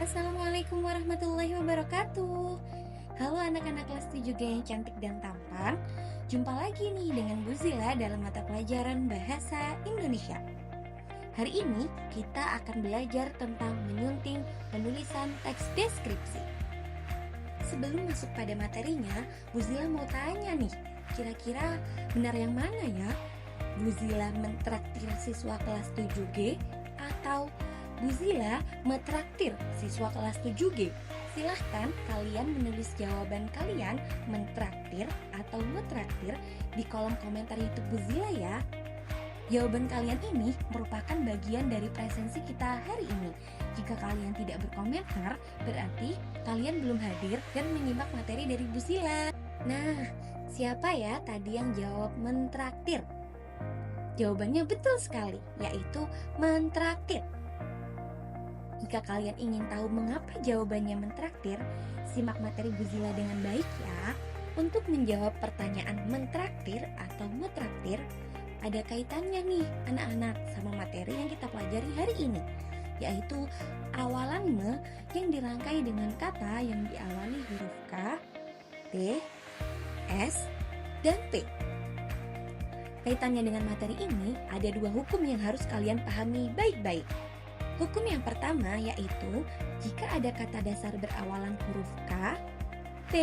Assalamualaikum warahmatullahi wabarakatuh. Halo anak-anak kelas 7G yang cantik dan tampan. Jumpa lagi nih dengan Bu Zila dalam mata pelajaran Bahasa Indonesia. Hari ini kita akan belajar tentang menyunting penulisan teks deskripsi. Sebelum masuk pada materinya, Bu Zila mau tanya nih, kira-kira benar yang mana ya? Bu Zila mentraktir siswa kelas 7G atau Bu Zila mentraktir siswa kelas 7G? Silahkan kalian menulis jawaban kalian mentraktir atau metraktir di kolom komentar YouTube Bu Zila ya. Jawaban kalian ini merupakan bagian dari presensi kita hari ini. Jika kalian tidak berkomentar, berarti kalian belum hadir dan menyimak materi dari Bu Zila. Nah, siapa ya tadi yang jawab mentraktir? Jawabannya betul sekali, yaitu mentraktir. Jika kalian ingin tahu mengapa jawabannya mentraktir, simak materi Bu Zila dengan baik ya. Untuk menjawab pertanyaan mentraktir atau metraktir, ada kaitannya nih anak-anak sama materi yang kita pelajari hari ini, yaitu awalan me yang dirangkai dengan kata yang diawali huruf K, T, S, dan P. Kaitannya dengan materi ini, ada dua hukum yang harus kalian pahami baik-baik. Hukum yang pertama yaitu jika ada kata dasar berawalan huruf K, T,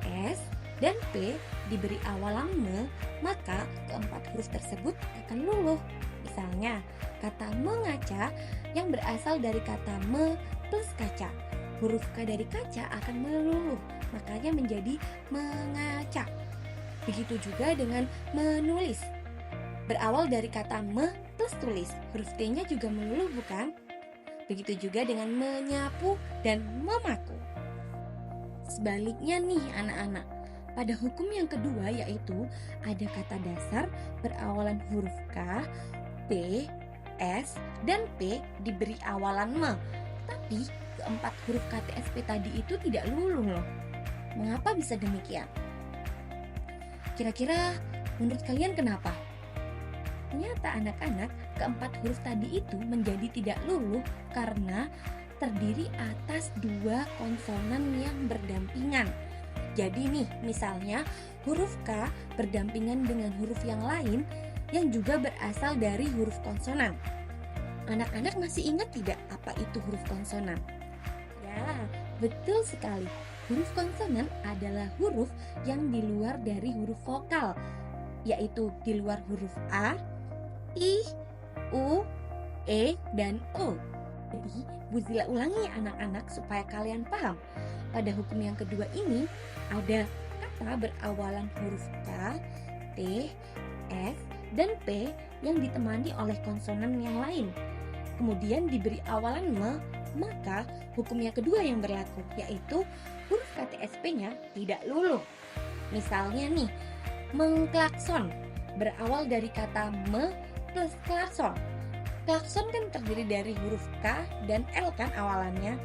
S, dan P diberi awalan me, maka keempat huruf tersebut akan luluh. Misalnya, kata mengaca yang berasal dari kata me plus kaca. Huruf K dari kaca akan meluluh, makanya menjadi mengaca. Begitu juga dengan menulis. Berawal dari kata me plus tulis, huruf T-nya juga meluluh bukan? Begitu juga dengan menyapu dan memaku. Sebaliknya nih anak-anak, pada hukum yang kedua yaitu ada kata dasar berawalan huruf K, P, S, dan P diberi awalan me. Tapi keempat huruf KTSP tadi itu tidak luluh loh. Mengapa bisa demikian? Kira-kira menurut kalian kenapa? Ternyata anak-anak, keempat huruf tadi itu menjadi tidak luluh karena terdiri atas dua konsonan yang berdampingan. Jadi nih, misalnya huruf K berdampingan dengan huruf yang lain yang juga berasal dari huruf konsonan. Anak-anak masih ingat tidak apa itu huruf konsonan? Ya, betul sekali. Huruf konsonan adalah huruf yang di luar dari huruf vokal, yaitu di luar huruf A, I, U, E, dan O. Jadi, Bu Zila ulangi ya anak-anak supaya kalian paham. Pada hukum yang kedua ini, ada kata berawalan huruf K, T, S, dan P yang ditemani oleh konsonan yang lain. Kemudian diberi awalan me, maka hukum yang kedua yang berlaku, yaitu huruf KTSP-nya tidak luluh. Misalnya nih, mengklakson berawal dari kata me plus klakson. Klakson kan terdiri dari huruf K dan L kan awalannya,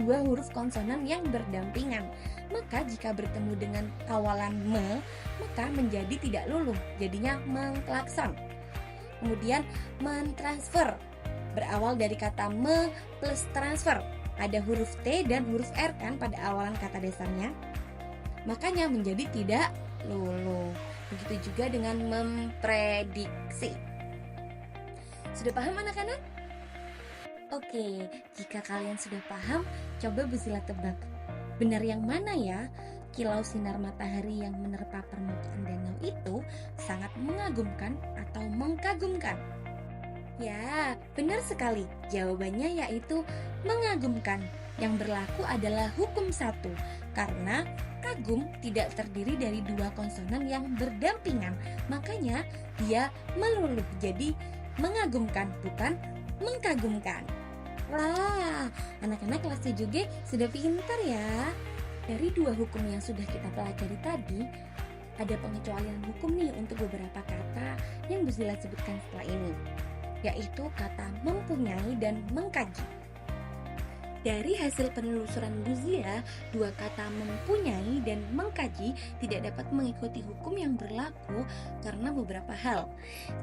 dua huruf konsonan yang berdampingan. Maka jika bertemu dengan awalan me, maka menjadi tidak luluh, jadinya mengklakson. Kemudian mentransfer berawal dari kata me plus transfer. Ada huruf T dan huruf R kan pada awalan kata dasarnya, makanya menjadi tidak luluh. Begitu juga dengan memprediksi. Sudah paham anak-anak? Oke, jika kalian sudah paham, coba Bu Zila tebak. Benar yang mana ya? Kilau sinar matahari yang menerpa permukaan danau itu sangat mengagumkan atau mengkagumkan? Ya, benar sekali. Jawabannya yaitu mengagumkan. Yang berlaku adalah hukum satu, karena kagum tidak terdiri dari dua konsonan yang berdampingan. Makanya dia meluluh, jadi mengagumkan, bukan mengkagumkan. Wah, anak-anak kelas 7G sudah pintar ya. Dari dua hukum yang sudah kita pelajari tadi, ada pengecualian hukum nih untuk beberapa kata yang Bu Zila sebutkan setelah ini, yaitu kata mempunyai dan mengkaji. Dari hasil penelusuran Buzila, dua kata mempunyai dan mengkaji tidak dapat mengikuti hukum yang berlaku karena beberapa hal.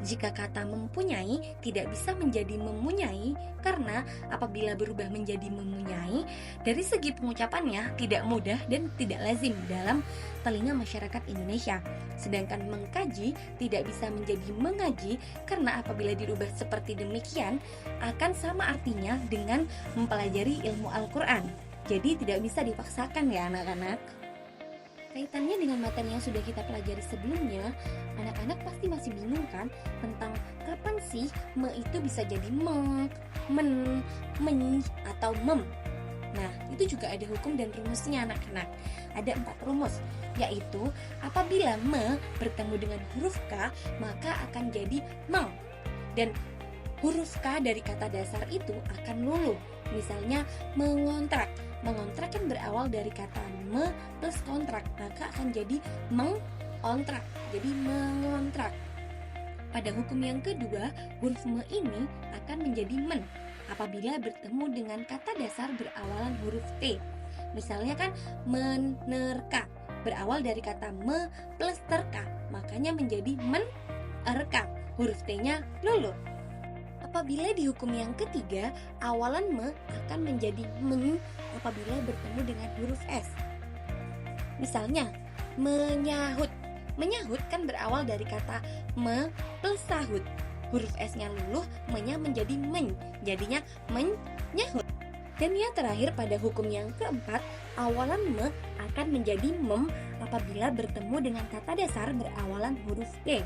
Jika kata mempunyai tidak bisa menjadi memunyai karena apabila berubah menjadi memunyai, dari segi pengucapannya tidak mudah dan tidak lazim dalam telinga masyarakat Indonesia. Sedangkan mengkaji tidak bisa menjadi mengaji karena apabila dirubah seperti demikian akan sama artinya dengan mempelajari ilmu Al-Quran. Jadi tidak bisa dipaksakan ya anak-anak. Kaitannya dengan materi yang sudah kita pelajari sebelumnya, anak-anak pasti masih bingung kan tentang kapan sih me itu bisa jadi meng, men, men, atau mem. Nah, itu juga ada hukum dan rumusnya anak-anak. Ada 4 rumus, yaitu apabila me bertemu dengan huruf K, maka akan jadi meng. Dan huruf K dari kata dasar itu akan luluh. Misalnya mengontrak. Mengontrak kan berawal dari kata me plus kontrak, maka akan jadi mengontrak. Jadi mengontrak. Pada hukum yang kedua, huruf me ini akan menjadi men apabila bertemu dengan kata dasar berawalan huruf T. Misalnya kan menerka, berawal dari kata me plus terka, makanya menjadi menerka. Huruf T-nya luluh. Apabila di hukum yang ketiga, awalan me akan menjadi men apabila bertemu dengan huruf S. Misalnya, menyahut. Menyahut kan berawal dari kata me plus sahut. Huruf S-nya luluh, me-nya menjadi men, jadinya menyahut. Dan yang terakhir pada hukum yang keempat, awalan me akan menjadi mem apabila bertemu dengan kata dasar berawalan huruf T.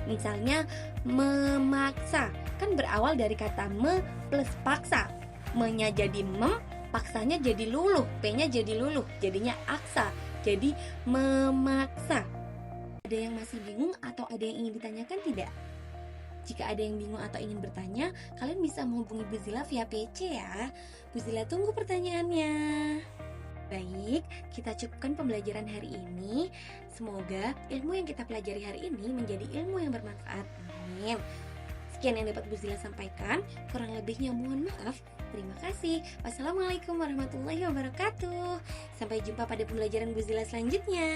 Misalnya memaksa, kan berawal dari kata me plus paksa. Me-nya jadi mem, paksanya jadi luluh, P-nya jadi luluh, jadinya aksa. Jadi memaksa. Ada yang masih bingung atau ada yang ingin ditanyakan tidak? Jika ada yang bingung atau ingin bertanya, kalian bisa menghubungi Bu Zila via PC ya. Bu Zila tunggu pertanyaannya. Baik, kita cukupkan pembelajaran hari ini. Semoga ilmu yang kita pelajari hari ini menjadi ilmu yang bermanfaat. Amin. Sekian yang dapat Bu Zila sampaikan. Kurang lebihnya mohon maaf. Terima kasih. Wassalamualaikum warahmatullahi wabarakatuh. Sampai jumpa pada pembelajaran Bu Zila selanjutnya.